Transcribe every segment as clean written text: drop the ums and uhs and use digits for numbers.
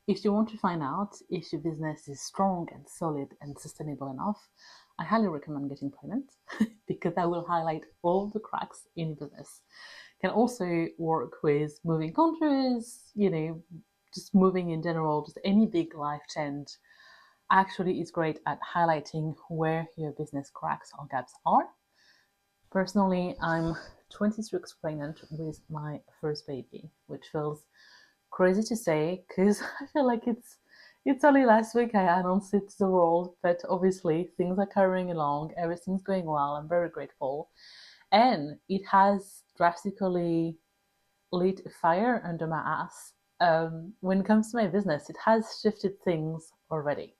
if you want to find out if your business is strong and solid and sustainable enough, I highly recommend getting pregnant because that will highlight all the cracks in your business. Can also work with moving countries, just moving in general, just any big life change. Actually, it's great at highlighting where your business cracks or gaps are. Personally, I'm 26 weeks pregnant with my first baby, which feels crazy to say because I feel like it's only last week I announced it to the world, but obviously things are carrying along, everything's going well. I'm very grateful, and it has drastically lit a fire under my ass. When it comes to my business, it has shifted things already.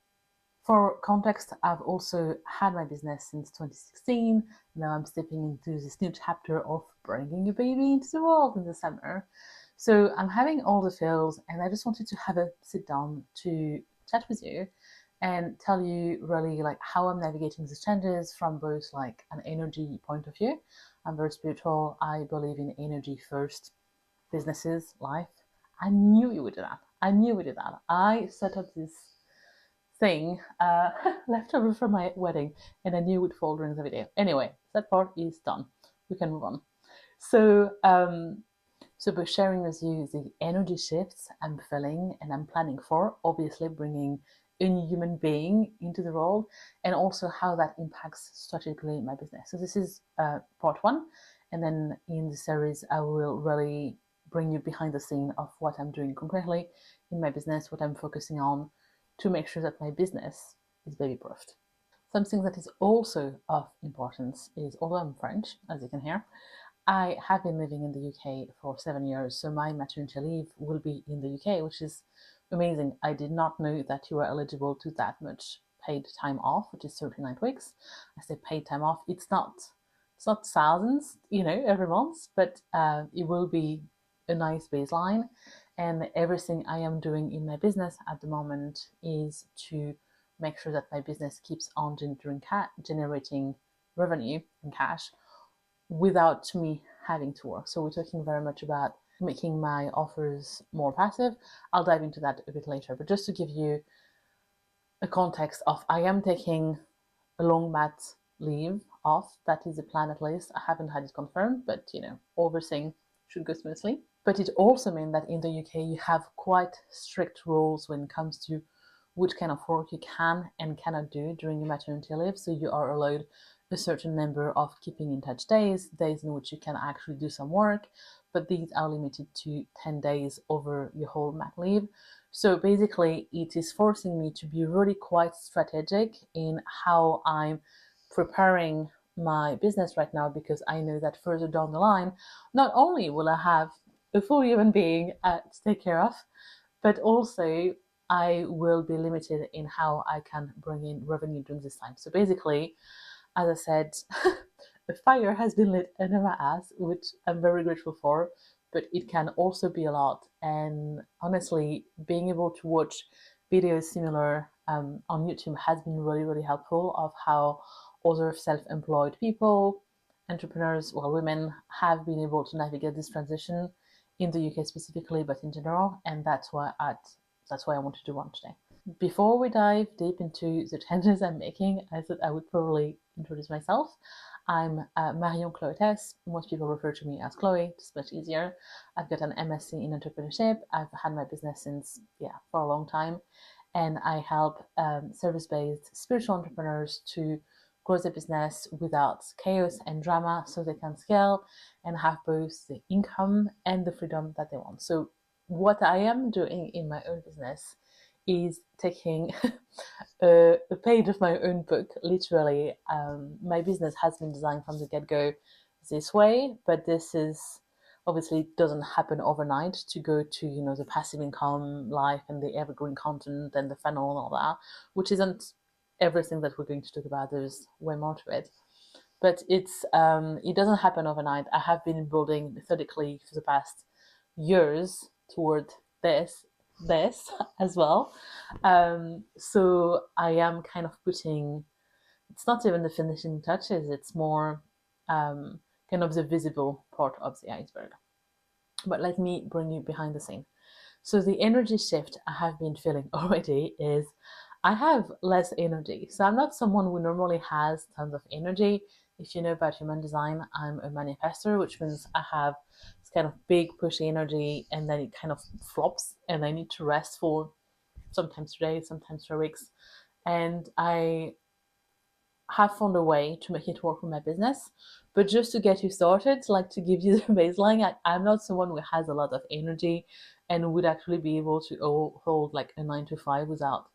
For context, I've also had my business since 2016. Now I'm stepping into this new chapter of bringing a baby into the world in the summer. So I'm having all the feels, and I just wanted to have a sit down to chat with you and tell you really like how I'm navigating these changes from both like an energy point of view. I'm very spiritual. I believe in energy first businesses, life. I knew you would do that. I knew we did that. I set up this thing left over from my wedding, and I knew it would fall during the video. Anyway, that part is done. We can move on. So by sharing with you the energy shifts I'm feeling and I'm planning for, obviously bringing a new human being into the world, and also how that impacts strategically my business. So this is part one, and then in the series I will really bring you behind the scene of what I'm doing concretely in my business, what I'm focusing on to make sure that my business is baby-proofed. Something that is also of importance is, although I'm French, as you can hear, I have been living in the UK for 7 years, so my maternity leave will be in the UK, which is amazing. I did not know that you were eligible to that much paid time off, which is 39 weeks. I say paid time off. It's not thousands, every month, but it will be a nice baseline. And everything I am doing in my business at the moment is to make sure that my business keeps on generating revenue and cash without me having to work. So we're talking very much about making my offers more passive. I'll dive into that a bit later, but just to give you a context of, I am taking a long mat leave off. That is the plan at least. I haven't had it confirmed, but everything should go smoothly. But it also means that in the UK you have quite strict rules when it comes to which kind of work you can and cannot do during your maternity leave. So you are allowed a certain number of keeping in touch days in which you can actually do some work, but these are limited to 10 days over your whole mat leave. So basically it is forcing me to be really quite strategic in how I'm preparing my business right now, because I know that further down the line, not only will I have a full human being to take care of, but also I will be limited in how I can bring in revenue during this time. So basically, as I said, a fire has been lit under my ass, which I'm very grateful for, but it can also be a lot. And honestly, being able to watch videos similar on YouTube has been really, really helpful of how other self-employed people, entrepreneurs, women have been able to navigate this transition in the UK specifically, but in general. And that's why I want to do one today. Before we dive deep into the changes I'm making, I thought I would probably introduce myself. I'm Marion Clotes. Most people refer to me as Chloe, it's much easier. I've got an MSc in entrepreneurship. I've had my business since, for a long time. And I help service-based spiritual entrepreneurs to grow their business without chaos and drama, so they can scale and have both the income and the freedom that they want. So what I am doing in my own business is taking a page of my own book, literally. My business has been designed from the get-go this way, but this is obviously doesn't happen overnight to go to the passive income life and the evergreen content and the funnel and all that, which isn't everything that we're going to talk about. There's way more to it, but it doesn't happen overnight. I have been building methodically for the past years toward this as well. So I am kind of putting, it's not even the finishing touches, it's more kind of the visible part of the iceberg. But let me bring you behind the scene. So the energy shift I have been feeling already is I have less energy. So I'm not someone who normally has tons of energy. If you know about human design, I'm a manifestor, which means I have this kind of big pushy energy and then it kind of flops and I need to rest for sometimes 2 days, sometimes 3 weeks. And I have found a way to make it work for my business. But just to get you started, like to give you the baseline, I'm not someone who has a lot of energy and would actually be able to hold like a 9 to 5 without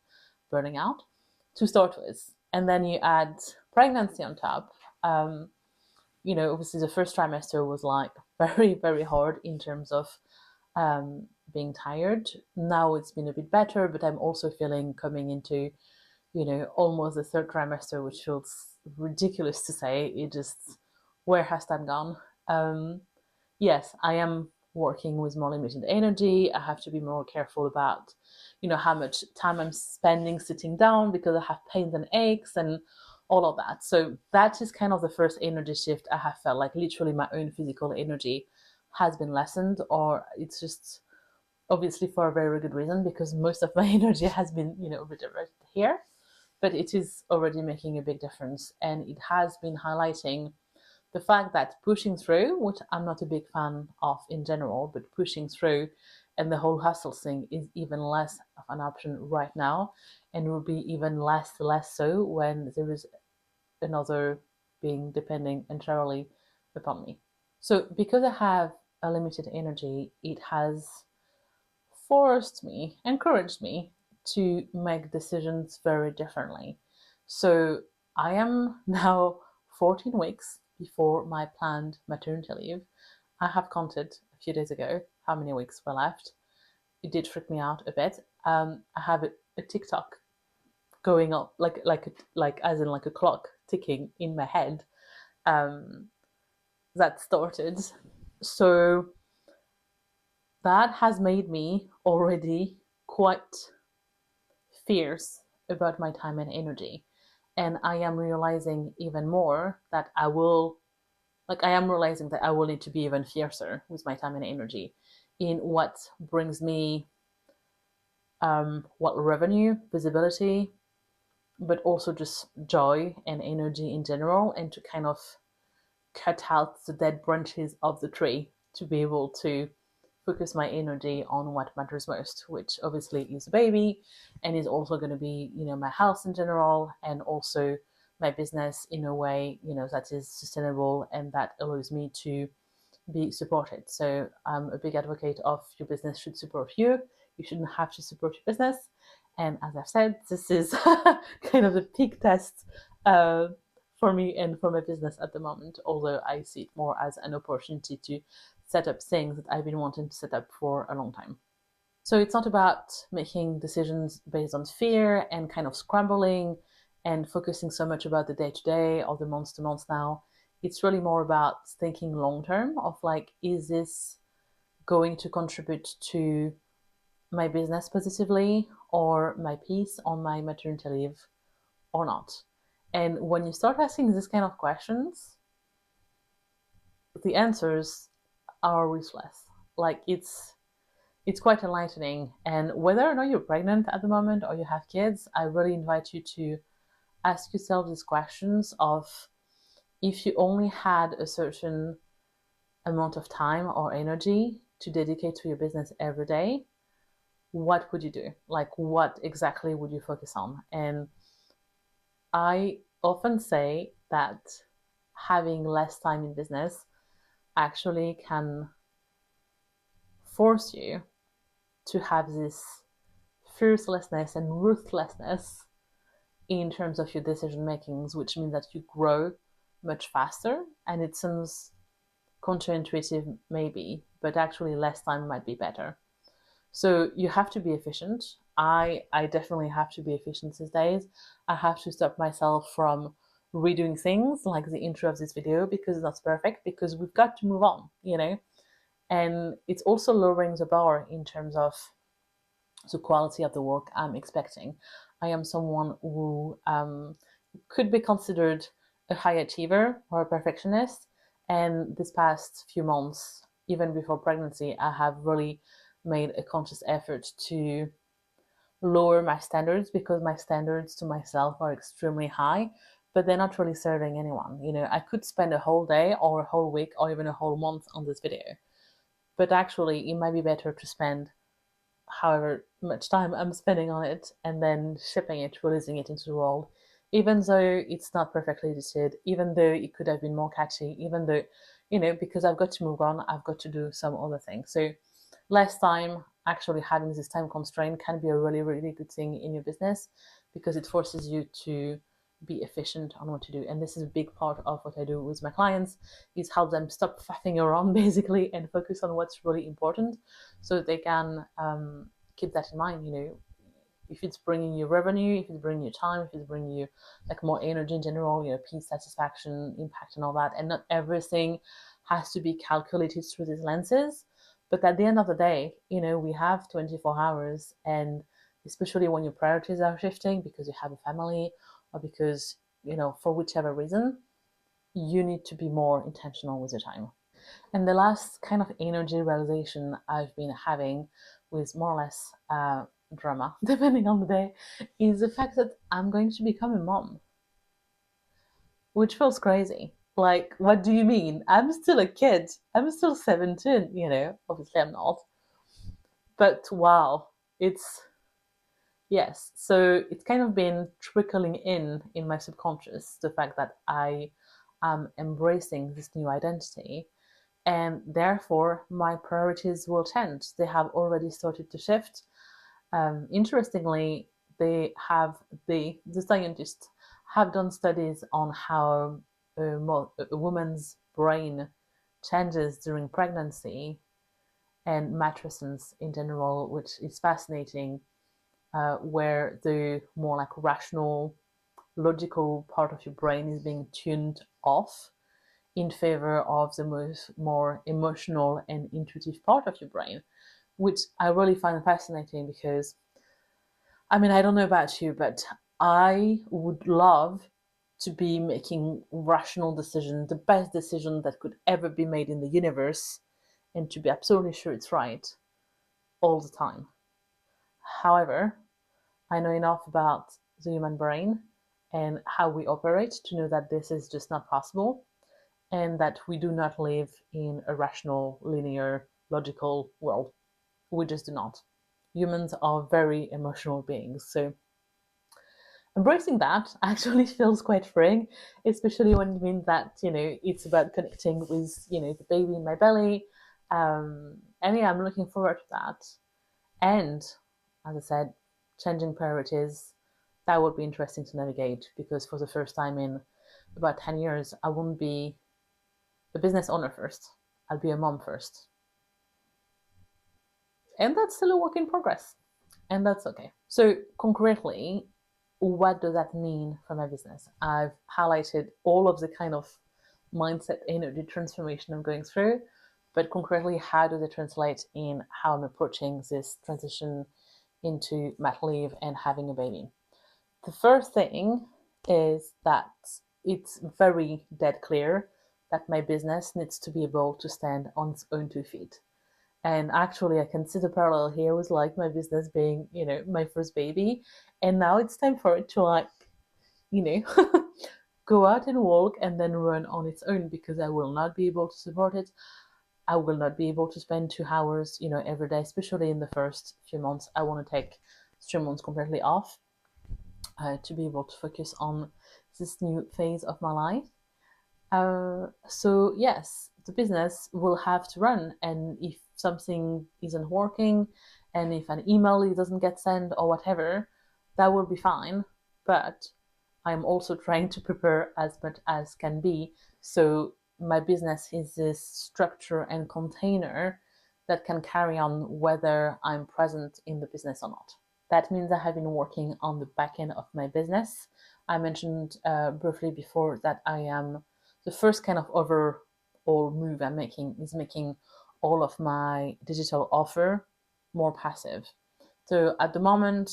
burning out to start with. And then you add pregnancy on top. Obviously the first trimester was like very, very hard in terms of being tired. Now it's been a bit better, but I'm also feeling coming into almost the third trimester, which feels ridiculous to say. It just, where has time gone? Yes, I am working with more limited energy. I have to be more careful about, how much time I'm spending sitting down because I have pains and aches and all of that. So that is kind of the first energy shift I have felt, like literally my own physical energy has been lessened, or it's just obviously for a very good reason because most of my energy has been, redirected here, but it is already making a big difference. And it has been highlighting the fact that pushing through, which I'm not a big fan of in general, but pushing through and the whole hustle thing is even less of an option right now and will be even less so when there is another being depending entirely upon me. So because I have a limited energy, it has encouraged me to make decisions very differently. So I am now 14 weeks before my planned maternity leave. I have counted a few days ago how many weeks were left. It did freak me out a bit. I have a TikTok going up, like as in like a clock ticking in my head. Um, that started. So that has made me already quite fierce about my time and energy. And I am realizing even more that I am realizing that I will need to be even fiercer with my time and energy in what brings me what revenue, visibility, but also just joy and energy in general, and to kind of cut out the dead branches of the tree to be able to focus my energy on what matters most, which obviously is a baby and is also going to be, my health in general and also my business in a way, that is sustainable and that allows me to be supported. So I'm a big advocate of your business should support you. You shouldn't have to support your business. And as I've said, this is kind of the peak test uh, for me and for my business at the moment, although I see it more as an opportunity to set up things that I've been wanting to set up for a long time. So it's not about making decisions based on fear and kind of scrambling and focusing so much about the day to day or the month to month now. It's really more about thinking long term of like, is this going to contribute to my business positively or my peace on my maternity leave or not? And when you start asking this kind of questions, the answers are ruthless. Like it's quite enlightening. And whether or not you're pregnant at the moment or you have kids, I really invite you to ask yourself these questions of, if you only had a certain amount of time or energy to dedicate to your business every day, what would you do? Like, what exactly would you focus on? And I often say that having less time in business actually can force you to have this fearlessness and ruthlessness in terms of your decision makings, which means that you grow much faster. And it seems counterintuitive, maybe, but actually less time might be better. So you have to be efficient. I definitely have to be efficient these days. I have to stop myself from redoing things like the intro of this video because that's perfect, because we've got to move on, And it's also lowering the bar in terms of the quality of the work I'm expecting. I am someone who could be considered a high achiever or a perfectionist. And this past few months, even before pregnancy, I have really made a conscious effort to lower my standards, because my standards to myself are extremely high, but they're not really serving anyone. I could spend a whole day or a whole week or even a whole month on this video, but actually it might be better to spend however much time I'm spending on it and then shipping it, releasing it into the world, even though it's not perfectly edited, even though it could have been more catchy, even though, because I've got to move on, I've got to do some other things. So less time, actually having this time constraint can be a really, really good thing in your business, because it forces you to be efficient on what to do. And this is a big part of what I do with my clients, is help them stop faffing around basically and focus on what's really important, so they can keep that in mind. If it's bringing you revenue, if it's bringing you time, if it's bringing you like more energy in general, peace, satisfaction, impact, and all that. And not everything has to be calculated through these lenses. But at the end of the day, we have 24 hours, and especially when your priorities are shifting because you have a family, or because, for whichever reason, you need to be more intentional with your time. And the last kind of energy realization I've been having, with more or less drama, depending on the day, is the fact that I'm going to become a mom, which feels crazy. Like, what do you mean? I'm still a kid. I'm still 17, Obviously, I'm not. But wow, it's, yes. So it's kind of been trickling in my subconscious, the fact that I am embracing this new identity, and therefore my priorities will change. They have already started to shift. Interestingly, the scientists have done studies on how a woman's brain changes during pregnancy and matrescence in general, which is fascinating, where the more like rational, logical part of your brain is being tuned off in favor of the more emotional and intuitive part of your brain, which I really find fascinating, because, I don't know about you, but I would love to be making rational decisions, the best decision that could ever be made in the universe, and to be absolutely sure it's right all the time. However, I know enough about the human brain and how we operate to know that this is just not possible, and that we do not live in a rational, linear, logical world. We just do not. Humans are very emotional beings. So embracing that actually feels quite freeing, especially when it means that, it's about connecting with, the baby in my belly. And yeah, I'm looking forward to that. And as I said, changing priorities, that would be interesting to navigate, because for the first time in about 10 years, I won't be a business owner first. I'll be a mom first. And that's still a work in progress. And that's okay. So, concretely, what does that mean for my business? I've highlighted all of the kind of mindset energy transformation I'm going through, but concretely, how does it translate in how I'm approaching this transition into mat leave and having a baby? The first thing is that it's very dead clear that my business needs to be able to stand on its own 2 feet. And actually, I can see the parallel here with like my business being, my first baby. And now it's time for it to like, you know, go out and walk and then run on its own, because I will not be able to support it. I will not be able to spend 2 hours, every day, especially in the first few months. I want to take 3 months completely off to be able to focus on this new phase of my life. So yes, the business will have to run, and if something isn't working, and if an email doesn't get sent or whatever, that will be fine. But I'm also trying to prepare as much as can be, so my business is this structure and container that can carry on whether I'm present in the business or not. That means I have been working on the back end of my business. I mentioned briefly before that I am the first kind of overall move I'm making is making all of my digital offer more passive. So at the moment,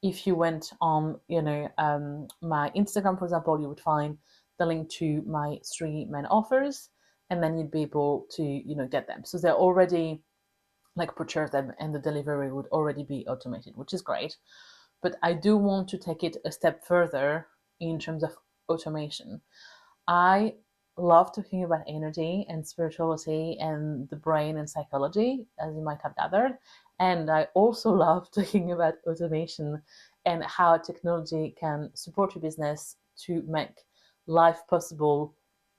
if you went on, my Instagram, for example, you would find the link to my 3 main offers, and then you'd be able to, get them. So they're already like purchase them and the delivery would already be automated, which is great. But I do want to take it a step further in terms of automation. I love talking about energy and spirituality and the brain and psychology, as you might have gathered. And I also love talking about automation and how technology can support your business to make life possible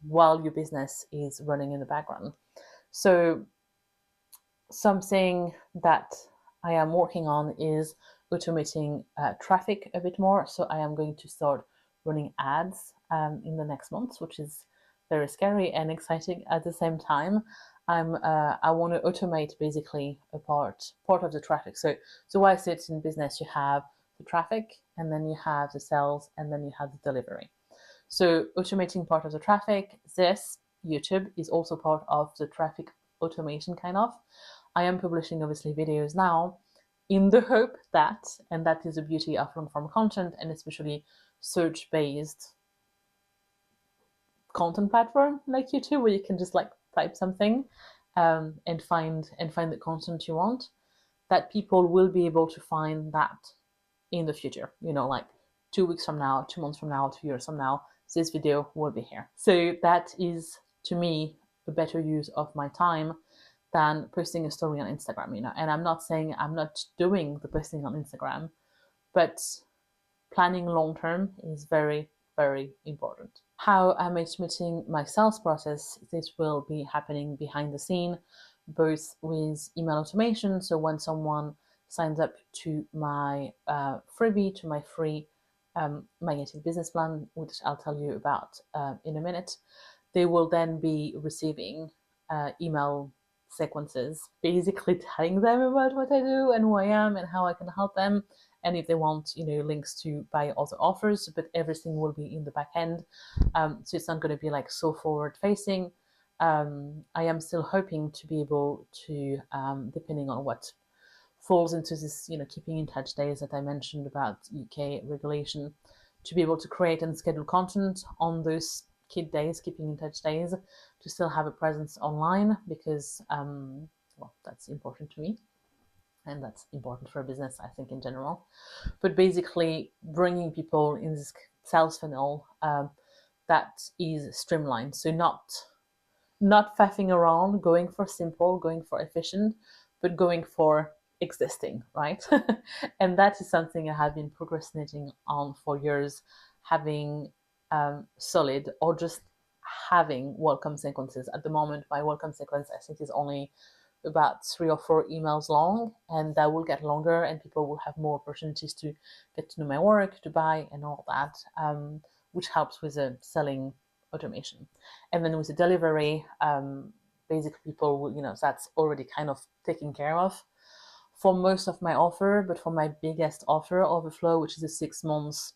while your business is running in the background. So something that I am working on is automating traffic a bit more. So I am going to start running ads in the next months, which is very scary and exciting at the same time. I want to automate basically a part of the traffic. So why I say it's in business, you have the traffic, and then you have the sales, and then you have the delivery. So automating part of the traffic, this YouTube is also part of the traffic automation kind of. I am publishing obviously videos now in the hope that, and that is the beauty of long form content and especially search based content platform like YouTube, where you can just like type something and find the content you want, that people will be able to find that in the future, like 2 weeks from now, 2 months from now, 2 years from now, this video will be here. So that is, to me, a better use of my time than posting a story on Instagram, And I'm not saying I'm not doing the posting on Instagram, but planning long term is very, very important. How I'm estimating my sales process, this will be happening behind the scene, both with email automation. So when someone signs up to my freebie, to my free magnetic business plan, which I'll tell you about in a minute, they will then be receiving email sequences basically telling them about what I do and who I am and how I can help them, and if they want links to buy other offers, but everything will be in the back end. So it's not going to be like so forward facing. I am still hoping to be able to, depending on what falls into this keeping in touch days that I mentioned about UK regulation, to be able to create and schedule content on those kid days, keeping in touch days, to still have a presence online, because that's important to me, and that's important for a business, I think, in general. But basically bringing people in this sales funnel that is streamlined, so not faffing around, going for simple, going for efficient, but going for existing, right? And that is something I have been procrastinating on for years, having solid or just having welcome sequences. At the moment, my welcome sequence, I think, is only about 3 or 4 emails long, and that will get longer, and people will have more opportunities to get to know my work, to buy, and all that, which helps with the selling automation. And then with the delivery, basically people will, that's already kind of taken care of for most of my offer. But for my biggest offer, Overflow, which is a 6 months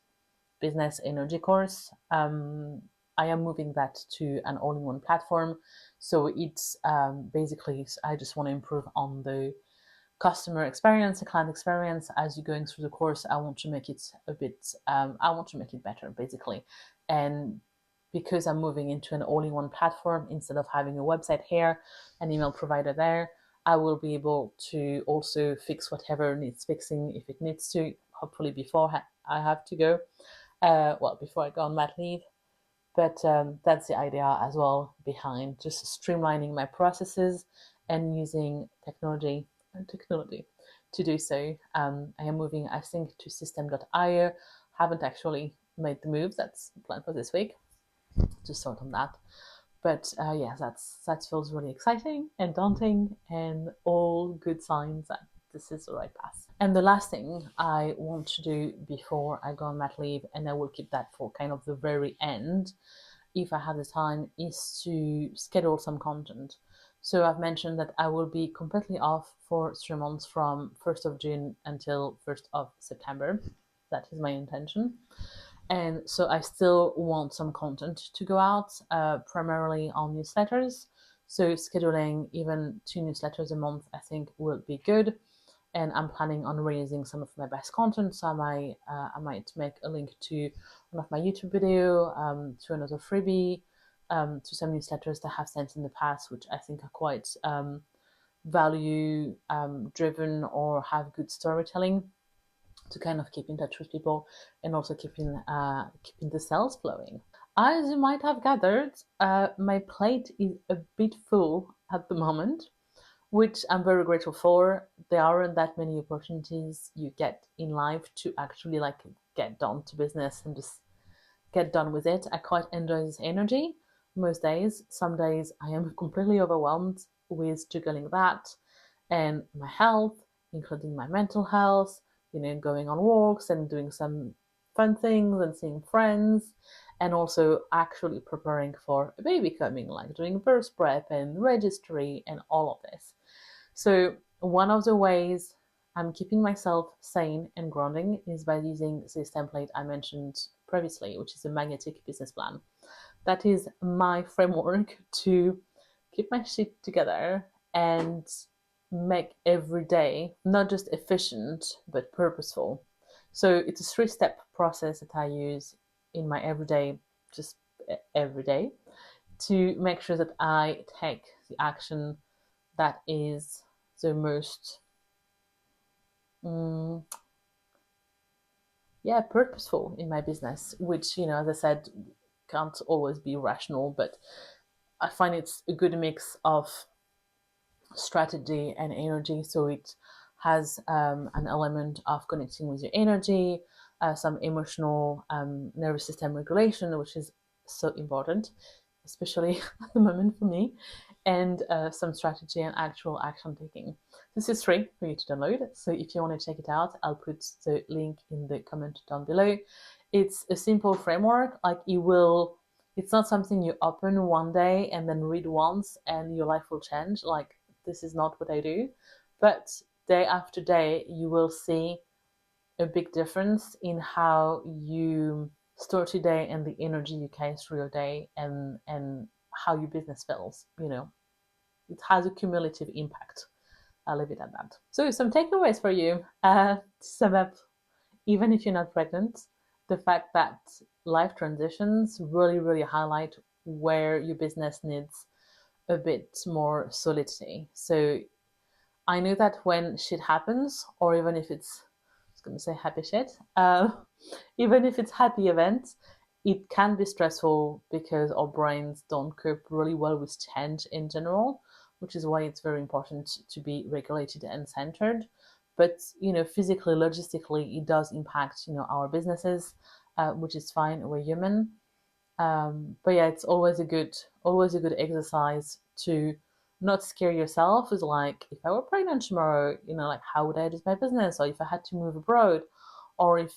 business energy course, I am moving that to an all-in-one platform. So it's basically, I just want to improve on the customer experience, the client experience as you're going through the course. I want to make it a bit, I want to make it better, basically. And because I'm moving into an all-in-one platform, instead of having a website here, an email provider there, I will be able to also fix whatever needs fixing if it needs to, hopefully before I have to go, before I go on mat leave. But that's the idea as well behind just streamlining my processes and using technology to do so. I am moving, I think, to system.io. Haven't actually made the move. That's planned for this week to sort on that. But yeah, that feels really exciting and daunting, and all good signs that this is the right path. And the last thing I want to do before I go on mat leave, and I will keep that for kind of the very end, if I have the time, is to schedule some content. So I've mentioned that I will be completely off for 3 months from 1st of June until 1st of September. That is my intention. And so I still want some content to go out, primarily on newsletters. So scheduling even 2 newsletters a month, I think, will be good. And I'm planning on releasing some of my best content. So I might make a link to one of my YouTube video, to another freebie, to some newsletters that I have sent in the past, which I think are quite value driven or have good storytelling to kind of keep in touch with people and also keeping the sales flowing. As you might have gathered, my plate is a bit full at the moment, which I'm very grateful for. There aren't that many opportunities you get in life to actually like get down to business and just get done with it. I quite enjoy this energy most days. Some days I am completely overwhelmed with juggling that and my health, including my mental health, going on walks and doing some fun things and seeing friends, and also actually preparing for a baby coming, like doing birth prep and registry and all of this. So, one of the ways I'm keeping myself sane and grounding is by using this template I mentioned previously, which is a magnetic business plan. That is my framework to keep my shit together and make every day not just efficient but purposeful. So it's a 3-step process that I use in my everyday, just every day, to make sure that I take the action that is the most mm, purposeful in my business, which, as I said, can't always be rational, but I find it's a good mix of strategy and energy. So it has an element of connecting with your energy, some emotional nervous system regulation, which is so important, especially at the moment for me, and some strategy and actual action taking. This is free for you to download. So if you want to check it out, I'll put the link in the comment down below. It's a simple framework. It's not something you open one day and then read once and your life will change. Like, this is not what I do. But day after day, you will see a big difference in how you start your day and the energy you carry through your day, and how your business feels. It has a cumulative impact. I'll leave it at that. So some takeaways for you. To sum up, even if you're not pregnant, the fact that life transitions really, really highlight where your business needs a bit more solidity. So I know that when shit happens, or even if it's, I was going to say happy shit, even if it's happy events, it can be stressful because our brains don't cope really well with change in general, which is why it's very important to be regulated and centered. But physically, logistically, it does impact our businesses, which is fine. We're human. But yeah, it's always a good exercise to not scare yourself. Is like, if I were pregnant tomorrow, like, how would I do my business? Or if I had to move abroad, or if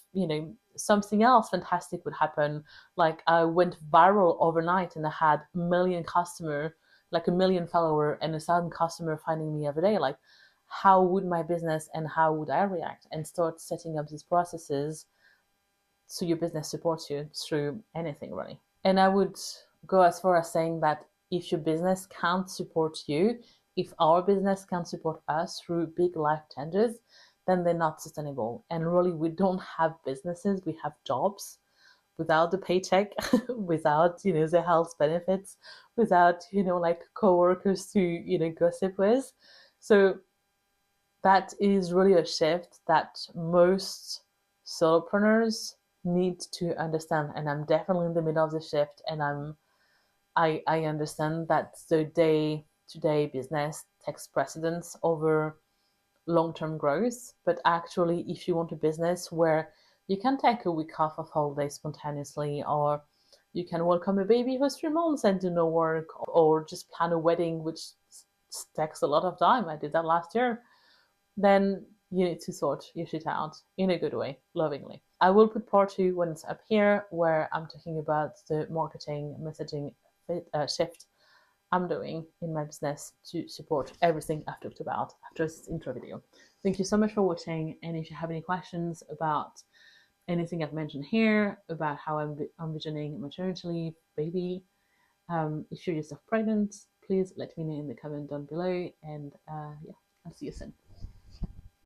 something else fantastic would happen, like I went viral overnight and I had a million customer, like a million follower and 1,000 customer finding me every day, like, how would my business and how would I react? And start setting up these processes so your business supports you through anything, really. And I would go as far as saying that if your business can't support you, if our business can't support us through big life changes, then they're not sustainable. And really, we don't have businesses, we have jobs. Without the paycheck, without the health benefits, without like coworkers to gossip with. So that is really a shift that most solopreneurs need to understand, and I'm definitely in the middle of the shift, and I understand that the day-to-day business takes precedence over long-term growth. But actually, if you want a business where you can take a week off of holiday spontaneously, or you can welcome a baby for 3 months and do no work, or just plan a wedding, which takes a lot of time. I did that last year. Then you need to sort your shit out in a good way, lovingly. I will put part 2 when it's up here, where I'm talking about the marketing messaging shift I'm doing in my business to support everything I've talked about after this intro video. Thank you so much for watching, and if you have any questions about anything I've mentioned here, about how I'm envisioning maternity leave, baby, if you're yourself pregnant, please let me know in the comment down below, and yeah, I'll see you soon.